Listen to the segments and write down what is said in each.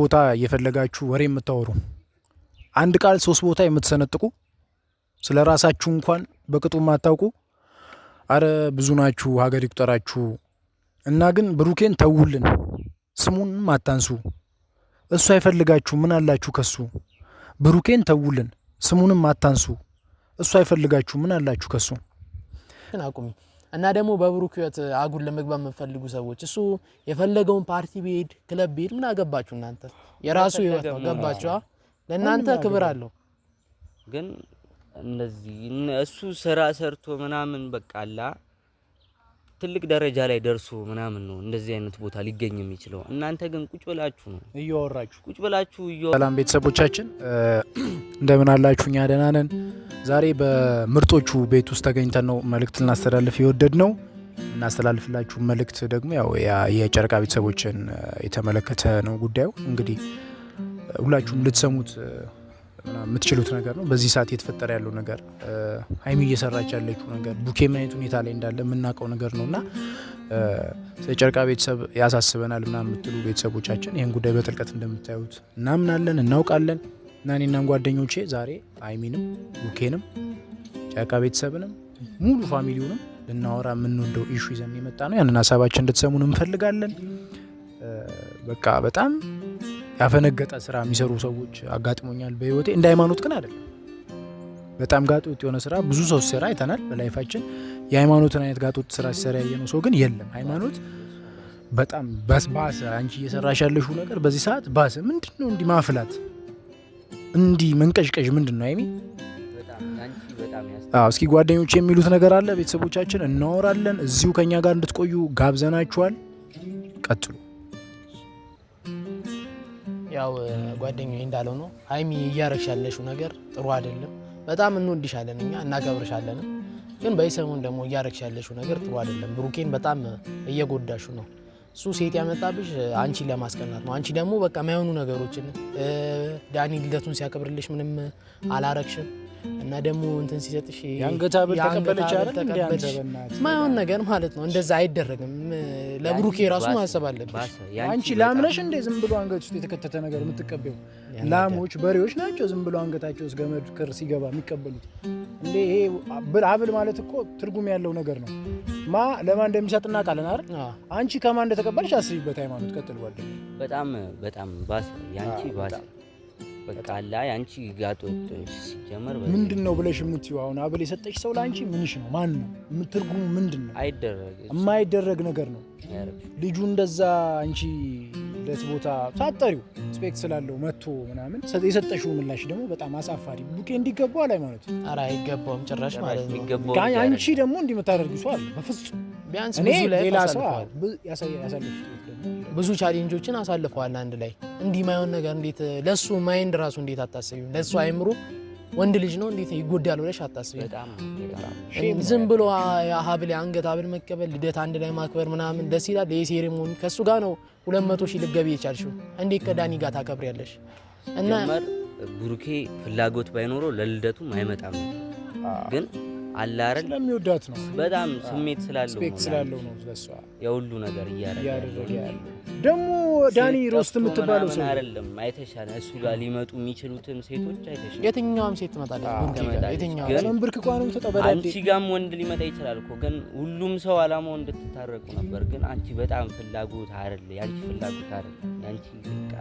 ቦታ እየፈለጋችሁ ወሬ የምታወሩ አንድ ቃል ሶስት ቦታ የምትሰነጥቁ ስለ ራሳችሁ እንኳን በቅጡ ማታውቁ አረ ብዙ ናችሁ ሀገር ይቁጠራችሁ። እና ግን ብሩኬን ተውልን፣ ስሙን ማታንሱ። እሱ አይፈልጋችሁ ምን አላችሁ ከሱ? ብሩኬን ተውልን፣ ስሙንም ማታንሱ። እሱ አይፈልጋችሁ ምን አላችሁ ከሱ? አቁሚ። እና ደግሞ በብሩክ ህይወት አጉል ለመግባት የምትፈልጉ ሰዎች እሱ የፈለገውን ፓርቲ ቢሄድ ክለብ ቢሄድ ምን አገባችሁ እናንተ? የራሱ ህይወት ነው። ገባችሁ? ለእናንተ ክብር አለው። ግን እንደዚህ እሱ ስራ ሰርቶ ምናምን በቃላ ትልቅ ደረጃ ላይ ደርሶ ምናምን ነው እንደዚህ አይነት ቦታ ሊገኝ የሚችለው። እናንተ ግን ቁጭ ብላችሁ ነው እያወራችሁ ቁጭ ብላችሁ ሰላም ቤተሰቦቻችን እንደምን አላችሁ? እኛ ደህና ነን። ዛሬ በምርጦቹ ቤት ውስጥ ተገኝተን ነው መልእክት ልናስተላልፍ የወደድ ነው። እናስተላልፍላችሁ መልእክት ደግሞ ያው የጨረቃ ቤተሰቦችን የተመለከተ ነው ጉዳዩ። እንግዲህ ሁላችሁም ልትሰሙት የምትችሉት ነገር ነው። በዚህ ሰዓት እየተፈጠረ ያለው ነገር ሀይሚ እየሰራች ያለችው ነገር ቡኬ ምን አይነት ሁኔታ ላይ እንዳለ የምናውቀው ነገር ነውና የጨረቃ ቤተሰብ ያሳስበናል ምናምን የምትሉ ቤተሰቦቻችን ይህን ጉዳይ በጥልቀት እንደምታዩት እናምናለን፣ እናውቃለን። እና እኔና ጓደኞቼ ዛሬ ሀይሚንም ቡኬንም ጨረቃ ቤተሰብንም ሙሉ ፋሚሊውንም ልናወራ የምንወደው ኢሹ ይዘን የመጣ ነው። ያንን ሀሳባችን እንድትሰሙን እንፈልጋለን። በቃ በጣም ያፈነገጠ ስራ የሚሰሩ ሰዎች አጋጥሞኛል በህይወቴ። እንደ ሃይማኖት ግን አይደለም። በጣም ጋጦጥ የሆነ ስራ ብዙ ሰው ሲሰራ አይተናል በላይፋችን። የሃይማኖትን አይነት ጋጦጥ ስራ ሲሰራ ያየነው ሰው ግን የለም። ሃይማኖት በጣም ባሰ። አንቺ እየሰራሽ ያለሽው ነገር በዚህ ሰዓት ባሰ። ምንድነው እንዲህ ማፍላት እንዲህ መንቀዥቀዥ ምንድነው? ሃይሚ እስኪ ጓደኞች የሚሉት ነገር አለ። ቤተሰቦቻችን እናወራለን። እዚሁ ከኛ ጋር እንድትቆዩ ጋብዘናችኋል። ቀጥሉ። ያው ጓደኛዬ እንዳለው ነው። ሀይሚ እያረግሽ ያለሽው ነገር ጥሩ አይደለም። በጣም እንወድሻለን፣ እኛ እናከብርሻለን። ግን በይሰሙን ደግሞ እያረግሽ ያለሽው ነገር ጥሩ አይደለም። ብሩኬን በጣም እየጎዳሹ ነው። እሱ ሴት ያመጣብሽ አንቺን ለማስቀናት ነው። አንቺ ደግሞ በቃ ማይሆኑ ነገሮችን ዳኒ ልደቱን ሲያከብርልሽ ምንም አላረግሽም እና ደግሞ እንትን ሲሰጥሽ ያንገታ ብል ተቀበለች አይደል? እንዴ አንተ በእናትህ ማይሆን ነገር ማለት ነው። እንደዛ አይደረግም። ለብሩኬ ራሱ ማሰብ አለብሽ። አንቺ ላምነሽ እንዴ ዝም ብሎ አንገት ውስጥ የተከተተ ነገር የምትቀበዩ? ላሞች በሬዎች ናቸው ዝም ብሎ አንገታቸው ውስጥ ገመድ ክር ሲገባ የሚቀበሉት እንዴ? ይሄ ሀብል ማለት እኮ ትርጉም ያለው ነገር ነው። ማ ለማን እንደሚሰጥና ቃልና አይደል? አንቺ ከማን እንደተቀበልሽ አስቢበት። ሃይማኖት ቀጥል ጓደኛዬ። በጣም ባሰ። ያንቺ ባሰ በቃ አላ ያንቺ ጋጦጥ ሲጀመር ምንድነው ብለሽ የምትይው? አሁን አብል የሰጠሽ ሰው ላንቺ ምንሽ ነው? ማን ነው? የምትርጉሙ ምንድነው? የማይደረግ ነገር ነው። ልጁ እንደዛ አንቺ ለት ቦታ ሳጠሪው ስፔክት ስላለው መጥቶ ምናምን የሰጠሽው ምላሽ ደግሞ በጣም አሳፋሪ። ቡኬ እንዲገባው አላይ ማለት ነው። ኧረ አይገባውም ጭራሽ ማለት ነው። አንቺ ደግሞ እንዲመታደርጊ ሰው አለ በፍጹም። ቢያንስ ብዙ ላይ ሌላ ሰው ያሳልፍ ብዙ ቻሌንጆችን አሳልፈዋል አንድ ላይ። እንዲህ ማይሆን ነገር እንዴት ለሱ ማይንድ ራሱ እንዴት አታስቢው? ለሱ አይምሮ ወንድ ልጅ ነው እንዴት ይጎዳል ብለሽ አታስቢው? ዝም ብሎ ሀብል አንገት ሀብል መቀበል ልደት አንድ ላይ ማክበር ምናምን ደስ ይላል። የሴሬሞኒ ከሱ ጋር ነው 200,000 ልትገቢ የቻልሽው። እንዴት ከዳኒ ጋር ታከብሪያለሽ? እና ብሩኬ ፍላጎት ባይኖረው ለልደቱም አይመጣም። ግን አላረን ስለሚወዳት ነው። በጣም ስሜት ስላለው ነው ለሷ የሁሉ ነገር እያደረገ ያለው። ደግሞ ዳኒ ሮስት የምትባለው ሰው አይደለም። አይተሻለ እሱ ጋር ሊመጡ የሚችሉትን ሴቶች አይተሻለ። የትኛውም ሴት ትመጣለች። የትኛውም ብርክ ቋኑ ተጠበዳዴ አንቺ ጋርም ወንድ ሊመጣ ይችላል እኮ። ግን ሁሉም ሰው አላማው እንድትታረቁ ነበር። ግን አንቺ በጣም ፍላጎት አይደለ፣ ያንቺ ፍላጎት አይደለ። ያንቺ በቃ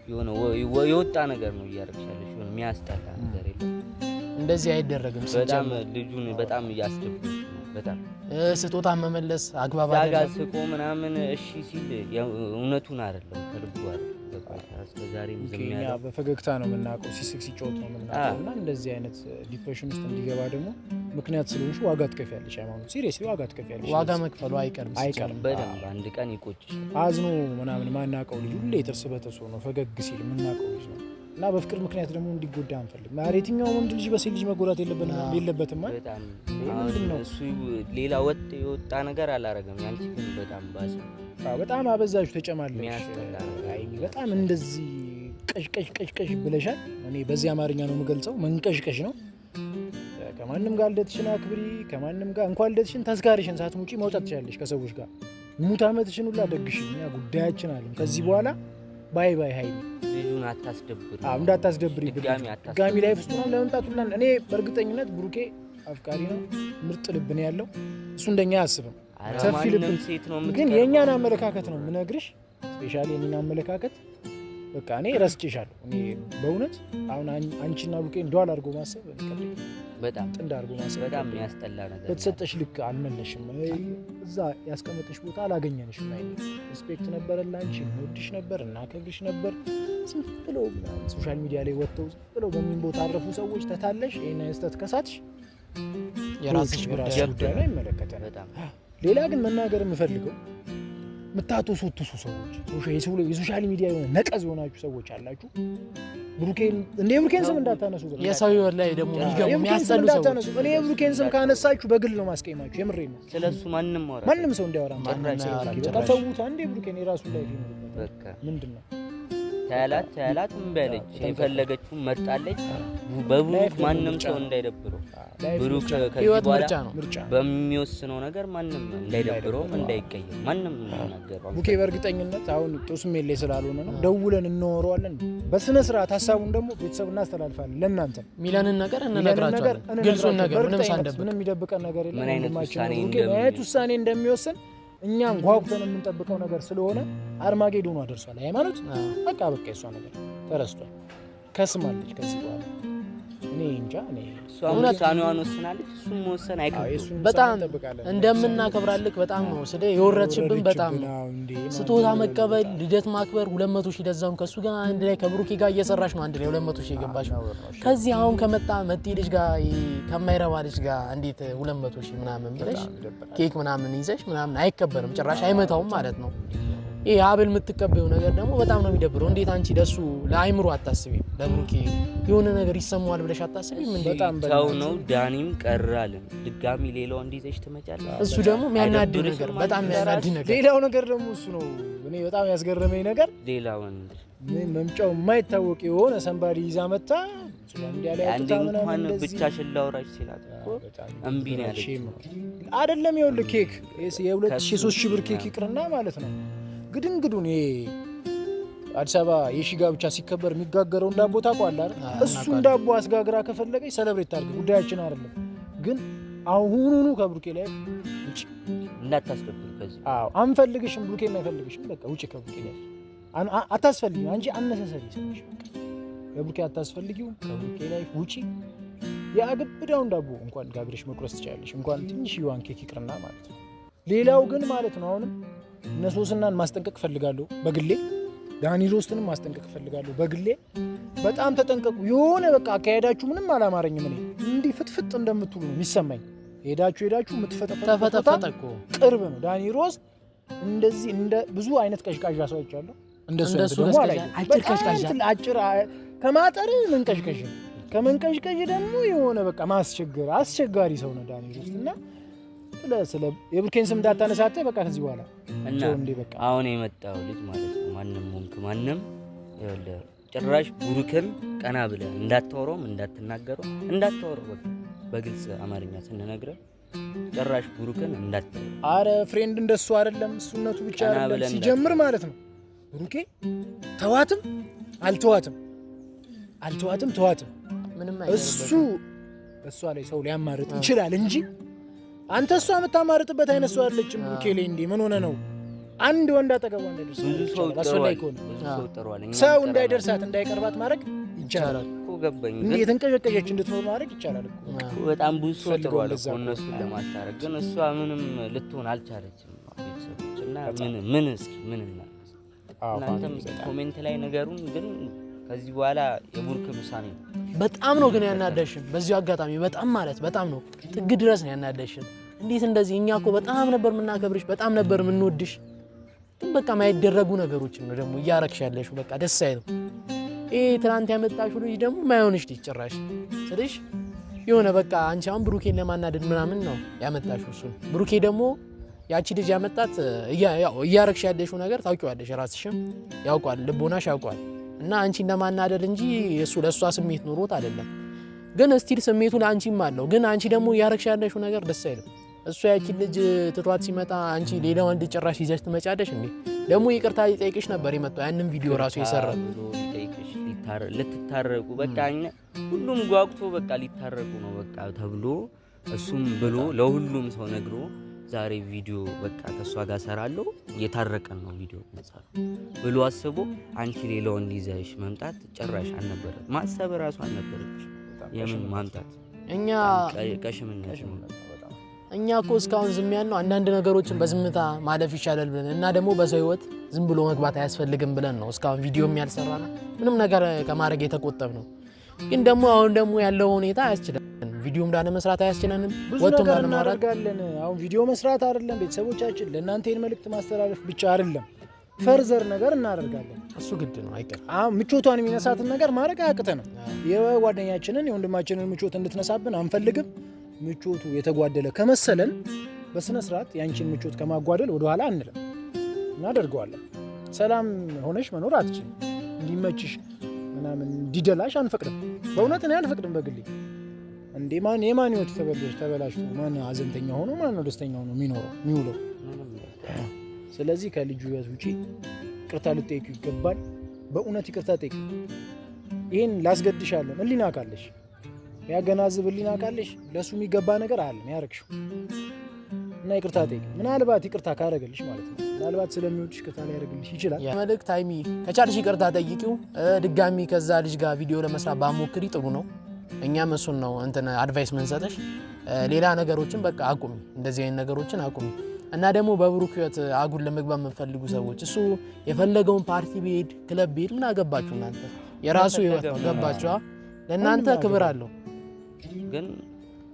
የሆነ የወጣ ነገር ነው እያደረግሻለሽ። የሆነ የሚያስጠላ ነገር የለም። እንደዚህ አይደረግም። በጣም ልጁን በጣም እያስደብሽ ነው። በጣም ስጦታ መመለስ አግባብ አይደለም። ስቆ ምናምን እሺ ሲል እውነቱን አይደለም ከልቡ አይደለም። እስከዛሬም ዝም ያለው በፈገግታ ነው የምናውቀው፣ ሲስቅ ሲጫወት ነው የምናውቀው። እና እንደዚህ አይነት ዲፕሬሽን ውስጥ እንዲገባ ደግሞ ምክንያት ስለሆንሽ ዋጋ ትከፍያለሽ። ሃይማኖት ሲሪየስሊ ዋጋ ትከፍያለሽ። ዋጋ መክፈሉ አይቀርም። በደንብ አንድ ቀን ይቆጭሻል። አዝኖ ምናምን ማናውቀው ልጅ ሁሌ ጥርስ በጥርስ ነው ፈገግ ሲል የምናውቀው ልጅ ነው። እና በፍቅር ምክንያት ደግሞ እንዲጎዳ አንፈልግም። የትኛው ወንድ ልጅ በሴት ልጅ መጎዳት የለበትም ማለት ነው። እሱ ሌላ ወጥ የወጣ ነገር አላረገም። ያንቺ ግን በጣም ባሰ። በጣም አበዛሽ፣ ተጨማለሽ። በጣም እንደዚህ ቀዥቀዥ ብለሻል። እኔ በዚህ አማርኛ ነው የምገልጸው፣ መንቀዥቀዥ ነው። ከማንም ጋር ልደትሽን አክብሪ። ከማንም ጋር እንኳን ልደትሽን ተዝካሪሽን ሳትሙጪ መውጣት ትችላለሽ ከሰዎች ጋር። ሙት ዓመትሽን ሁላ ደግሽ። እኛ ጉዳያችን አለ ከዚህ በኋላ ባይ ባይ ሀይሚ ልጁን አታስደብር። እንዳታስደብሪ ድጋሚ ላይፍ ውስጥ ነው ለመምጣት ሁላ እኔ በእርግጠኝነት ብሩኬ አፍቃሪ ነው፣ ምርጥ ልብ ነው ያለው። እሱ እንደኛ አያስብም። ሰፊ ልብ ግን የእኛን አመለካከት ነው የምነግርሽ። ስፔሻሊ የኔን አመለካከት በቃ እኔ ረስቼሻለሁ። እኔ በእውነት አሁን አንቺና ብሩኬ እንደዋል አድርጎ ማሰብ በጣም ጥንድ አድርጎ ማሰብ በጣም የሚያስጠላ ነገር። በተሰጠሽ ልክ አልመለሽም። እዛ ያስቀመጠሽ ቦታ አላገኘንሽም። አይ ሪስፔክት ነበር ላንቺ፣ እንወድሽ ነበር፣ እናከብርሽ ነበር። ዝም ብሎ ሶሻል ሚዲያ ላይ ወጥተው ዝም ብሎ በሚን ቦታ አረፉ ሰዎች ተታለሽ ይሄን አይስተት ከሳትሽ የራስሽ ጉዳይ ነው ይመለከታል። ሌላ ግን መናገር የምፈልገው ምታቶሱቱሱ ሰዎች የሶሻል ሚዲያ የሆነ ነቀዝ የሆናችሁ ሰዎች አላችሁ። ብሩኬን ስም እንዳታነሱ፣ የሰው ህይወት ላይ ደግሞ የሚያስጠሉ ሰዎች። እኔ ብሩኬን ስም ካነሳችሁ በግል ነው ማስቀየማችሁ። የምሬን ነው። ስለሱ ማንም ሰው እንዲያወራ በቃ ተውት። አንዴ ብሩኬን የራሱ ላይ በቃ ምንድነው ታያላት እምበለች የፈለገችው መጣለች። በብሩክ ማንም ሰው እንዳይደብረው፣ ብሩክ ከዚህ በኋላ በሚወስነው ነገር ማንም እንዳይደብረው፣ እንዳይቀየም ማንም እንዳይናገረው። ቡኬ በእርግጠኝነት አሁን ጦስሜል ላይ ስላልሆነ ነው ደውለን እንወረዋለን። በስነ ስርዓት ሀሳቡን ደግሞ ቤተሰብ እናስተላልፋለን። ለእናንተ ሚላንን ነገር እንነግራቸዋለን። ግልጹን ነገር ምንም ሳንደብቅ፣ ምንም የሚደብቀን ነገር የለም። ምን አይነት ውሳኔ እንደሚወስን እኛም ጓጉተን የምንጠብቀው ነገር ስለሆነ አርማጌዶኑ አደርሷል። ሃይማኖት በቃ የሷ ነገር ተረስቷል። ከስማለች ከዚህ በኋላ እኔ እንጃ። እኔ ውሳኔዋን ወስናለች። እሱም መወሰን አይከብድም። በጣም እንደምናከብራልክ በጣም ነው ስለ የወረድሽብን። በጣም ስጦታ መቀበል፣ ልደት ማክበር 200 ሺህ ደዛም ከሱ ጋር አንድ ላይ ከብሩኬ ጋር እየሰራሽ ነው አንድ ላይ 200 ሺህ የገባሽ ነው። ከዚህ አሁን ከመጣ መጤ ልጅ ጋር ከማይረባ ልጅ ጋር እንዴት 200 ሺህ ምናምን ብለሽ ኬክ ምናምን ይዘሽ ምናምን አይከበርም። ጭራሽ አይመታውም ማለት ነው። ይሄ አብል የምትቀበዩ ነገር ደግሞ በጣም ነው የሚደብረው። እንዴት አንቺ ለሱ ለአይምሮ አታስቢም? ለብሩኬ የሆነ ነገር ይሰማዋል ብለሽ አታስቢም? በጣም ተው ነው። ዳኒም ቀራልን ድጋሚ ሌላው እንዲዘሽ ትመጫለሽ። እሱ ደግሞ የሚያናድ ነገር በጣም የሚያናድ ነገር። ሌላው ነገር ደግሞ እሱ ነው። እኔ በጣም ያስገረመኝ ነገር ሌላው ወንድ መምጫው የማይታወቅ የሆነ ሰንባዲ ይዛ መጣ። አንዴ እንኳን ብቻሽን ላውራሽ ሲላት እኮ እምቢ ነው ያለች። አይደለም ይኸውልህ ኬክ የ2000-3000 ብር ኬክ ይቅርና ማለት ነው ግድንግዱን አዲስ አበባ የሺጋ ብቻ ሲከበር የሚጋገረው ዳቦ ታውቀዋለህ አይደል? እሱን ዳቦ አስጋግራ ከፈለገች ሰለብሬት ታድርግ፣ ጉዳያችን አይደለም። ግን አሁኑኑ ከብሩኬ ላይ ውጪ እንዳታስደብር። ከዚህ አንፈልግሽም፣ ብሩኬ የማይፈልግሽም። በቃ ውጪ ከብሩኬ ላይ አታስፈልጊም። አንቺ አነሳሰሪ ሰዎች ለብሩኬ አታስፈልጊውም። ከብሩኬ ላይ ውጪ። የአግብዳውን ዳቦ እንኳን ጋግረሽ መቁረስ ትችላለሽ፣ እንኳን ትንሽ ይዋን ኬክ ይቅርና ማለት ነው። ሌላው ግን ማለት ነው አሁንም እነሶስናን ማስጠንቀቅ ፈልጋለሁ በግሌ። ዳኒ ሮስትንም ማስጠንቀቅ ፈልጋለሁ በግሌ። በጣም ተጠንቀቁ። የሆነ በቃ አካሄዳችሁ ምንም አላማረኝም። እኔ እንዲህ ፍጥፍጥ እንደምትሉ ነው የሚሰማኝ። ሄዳችሁ ተፈተፈተኮ ቅርብ ነው። ዳኒ ሮስት እንደዚህ እንደ ብዙ አይነት ቀሽቃዣ ሰዎች አሉ። እንደሱ ደግሞ አጭር ከማጠር መንቀሽቀሽ፣ ከመንቀሽቀሽ ደግሞ የሆነ በቃ ማስቸገር አስቸጋሪ ሰው ነው ዳኒ ሮስት። እና ስለ የብሩኬን ስም እንዳታነሳተ በቃ ከዚህ በኋላ እና አሁን የመጣው ልጅ ማለት ነው ማንም ሆንክ ማንም ጭራሽ ብሩክን ቀና ብለህ እንዳታወራውም እንዳታወራው በቃ በግልጽ አማርኛ ስንነግረው ጭራሽ ብሩክን እንዳታወራው። አረ ፍሬንድ እንደሱ አይደለም፣ እሱነቱ ብቻ አይደለም ሲጀምር ማለት ነው። ብሩኬ ተዋትም ተዋትም ምንም እሷ ላይ ሰው ሊያማርጥ ይችላል እንጂ አንተ እሷ የምታማርጥበት አይነት ሰው አይደለችም። ብሩኬ ላይ እንዴ ምን ሆነ ነው? አንድ ወንድ አጠገቧ እንዳይደርስ ሰው እንዳይደርሳት እንዳይቀርባት ማድረግ ይቻላል እኮ። ገባኝ። እንዴ የተንቀዠቀዠች እንድትኖር ማድረግ ይቻላል እኮ። በጣም ብዙ ሰው ጥሯል እኮ እነሱን ለማስታረቅ፣ ግን እሷ ምንም ልትሆን አልቻለችም። ቤተሰቦችና ምን እስኪ ምን እናንተም ኮሜንት ላይ ነገሩን ግን ከዚህ በኋላ የቡርክ ውሳኔ ነው። በጣም ነው ግን ያናደሽን። በዚሁ አጋጣሚ በጣም ነው ጥግ ድረስ ነው ያናደሽን። እንዴት እንደዚህ? እኛ እኮ በጣም ነበር የምናከብርሽ፣ በጣም ነበር የምንወድሽ። ግን በቃ የማይደረጉ ነገሮች ነው ደግሞ እያረግሽ ያለሽው። በቃ ደስ አይልም። ይሄ ትናንት ያመጣሽው ልጅ ደግሞ ማይሆንሽ ልጅ ጭራሽ ስለሽ የሆነ በቃ አንቺ አሁን ብሩኬን ለማናደድ ምናምን ነው ያመጣሽው እሱ። ብሩኬ ደግሞ ያቺ ልጅ ያመጣት እያረግሽ ያለሽው ነገር ታውቂዋለሽ፣ ራስሽም ያውቋል፣ ልቦናሽ ያውቋል። እና አንቺን ለማናደድ እንጂ እሱ ለሷ ስሜት ኖሮት አይደለም። ግን ስቲል ስሜቱ ለአንቺም አለው። ግን አንቺ ደግሞ እያረግሽ ያለሽው ነገር ደስ አይልም። እሱ ያቺን ልጅ ትቷት ሲመጣ አንቺ ሌላ ወንድ ጭራሽ ይዘሽ ትመጫለሽ እንዴ? ደግሞ ይቅርታ ሊጠይቅሽ ነበር የመጣው ያንን ቪዲዮ ራሱ የሰራው ሊጠይቅሽ ልትታረቁ በቃ ሁሉም ጓጉቶ በቃ ሊታረቁ ነው በቃ ተብሎ እሱም ብሎ ለሁሉም ሰው ነግሮ ዛሬ ቪዲዮ በቃ ከሷ ጋር ሰራለሁ እየታረቀን ነው ቪዲዮ መጻፍ ብሎ አስቦ አንቺ ሌላ ወንድ ይዘሽ መምጣት ጭራሽ አልነበረ ማሰብ ራሱ አልነበረች። የምን ማምጣት እኛ ቀሽምነሽ ነው። እኛ እኮ እስካሁን ዝም ያልነው አንዳንድ ነገሮችን በዝምታ ማለፍ ይሻላል ብለን እና ደግሞ በሰው ህይወት ዝም ብሎ መግባት አያስፈልግም ብለን ነው እስካሁን ቪዲዮም ያልሰራና ምንም ነገር ከማድረግ የተቆጠብ ነው። ግን ደግሞ አሁን ደግሞ ያለው ሁኔታ አያስችለንም። ቪዲዮም ዳነ መስራት አያስችለንም። ወጥቶ እናደርጋለን። አሁን ቪዲዮ መስራት አይደለም ቤተሰቦቻችን ለእናንተ ይሄን መልእክት ማስተላለፍ ብቻ አይደለም ፈርዘር ነገር እናደርጋለን። እሱ ግድ ነው አይቀር። ምቾቷን የሚነሳትን ነገር ማድረግ አያቅተንም። የጓደኛችንን የወንድማችንን ምቾት እንድትነሳብን አንፈልግም። ምቾቱ የተጓደለ ከመሰለን በስነ ስርዓት ያንቺን ምቾት ከማጓደል ወደ ኋላ አንልም፣ እናደርገዋለን። ሰላም ሆነሽ መኖር አትችልም። እንዲመችሽ ምናምን እንዲደላሽ አንፈቅድም። በእውነት እኔ አልፈቅድም በግሌ። እንዴ ማን የማን ህይወት ተበላሽቶ ማን ሀዘንተኛ ሆኖ ማን ነው ደስተኛ ሆኖ የሚውለው? ስለዚህ ከልጁ ህይወት ውጪ ይቅርታ ልጠይቁ ይገባል። በእውነት ይቅርታ ጠይቁ። ይሄን ላስገድሻለን ህሊና ካለሽ ያገናዝብ ህሊና ካለሽ ለሱ የሚገባ ነገር አለ ያረክሽው እና ይቅርታ ጠይቂ። ምናልባት ይቅርታ ካረገልሽ ማለት ነው። ምናልባት ስለሚወድሽ ይቅርታ ሊያደርግልሽ ይችላል። መልእክት ሃይሚ ከቻልሽ ይቅርታ ጠይቂው። ድጋሚ ከዛ ልጅ ጋር ቪዲዮ ለመስራት ባሞክሪ ጥሩ ነው። እኛም እሱን ነው አድቫይስ መንሰጠሽ። ሌላ ነገሮችን በቃ አቁሚ፣ እንደዚህ አይነት ነገሮችን አቁሚ። እና ደግሞ በብሩክ ህይወት አጉል ለመግባት የምትፈልጉ ሰዎች እሱ የፈለገውን ፓርቲ ቢሄድ ክለብ ቢሄድ ምን አገባችሁ እናንተ? የራሱ ህይወት ነው። ገባችሁ? ለእናንተ ክብር አለው። ግን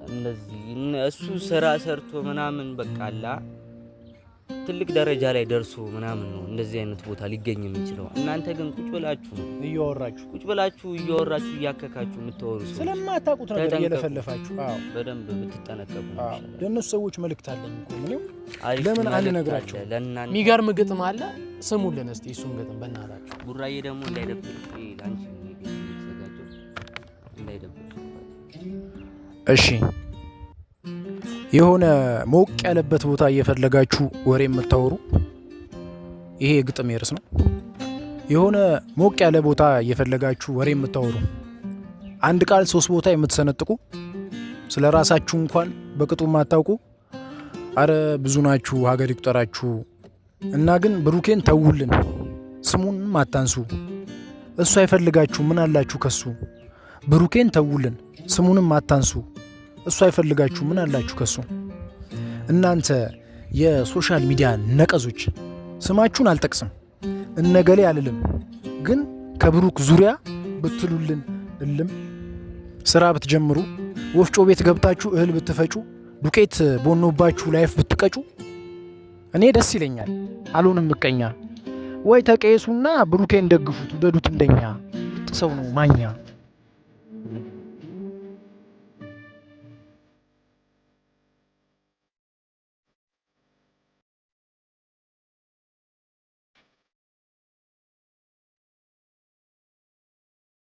እንደዚህ እሱ ስራ ሰርቶ ምናምን በቃ አላ ትልቅ ደረጃ ላይ ደርሶ ምናምን ነው እንደዚህ አይነት ቦታ ሊገኝ የሚችለው። እናንተ ግን ቁጭ ብላችሁ እያወራችሁ እያከካችሁ የምትወሩ ሰዎች ስለማታውቁት ነገር እየለፈለፋችሁ በደንብ ብትጠነቀቁ ነው ይሻላል። ለእነሱ ሰዎች መልእክት አለኝ እኮ ምንም ለምን አንነግራቸው? የሚገርም ግጥም አለ፣ ስሙልን እስቲ እሱን ግጥም በእናታችሁ። ቡራዬ ደግሞ እንዳይደብር ላንቺ ተዘጋጀው እንዳይደብር። እሺ የሆነ ሞቅ ያለበት ቦታ እየፈለጋችሁ ወሬ የምታወሩ ይሄ ግጥም የርስ ነው። የሆነ ሞቅ ያለ ቦታ እየፈለጋችሁ ወሬ የምታወሩ አንድ ቃል 3 ቦታ የምትሰነጥቁ ስለ ራሳችሁ እንኳን በቅጡ የማታውቁ አረ ብዙ ናችሁ ሀገር ይቁጠራችሁ። እና ግን ብሩኬን ተውልን፣ ስሙንም አታንሱ። እሱ አይፈልጋችሁ ምን አላችሁ ከሱ? ብሩኬን ተውልን፣ ስሙንም አታንሱ። እሱ አይፈልጋችሁ ምን አላችሁ ከሱ? እናንተ የሶሻል ሚዲያ ነቀዞች ስማችሁን አልጠቅስም፣ እነገሌ አልልም፣ ግን ከብሩክ ዙሪያ ብትሉልን እልም፣ ስራ ብትጀምሩ፣ ወፍጮ ቤት ገብታችሁ እህል ብትፈጩ፣ ዱቄት ቦኖባችሁ ላይፍ ብትቀጩ እኔ ደስ ይለኛል፣ አልሆንም ምቀኛ። ወይ ተቀየሱና ብሩኬን ደግፉት፣ ውደዱት እንደኛ። ሰው ነው ማኛ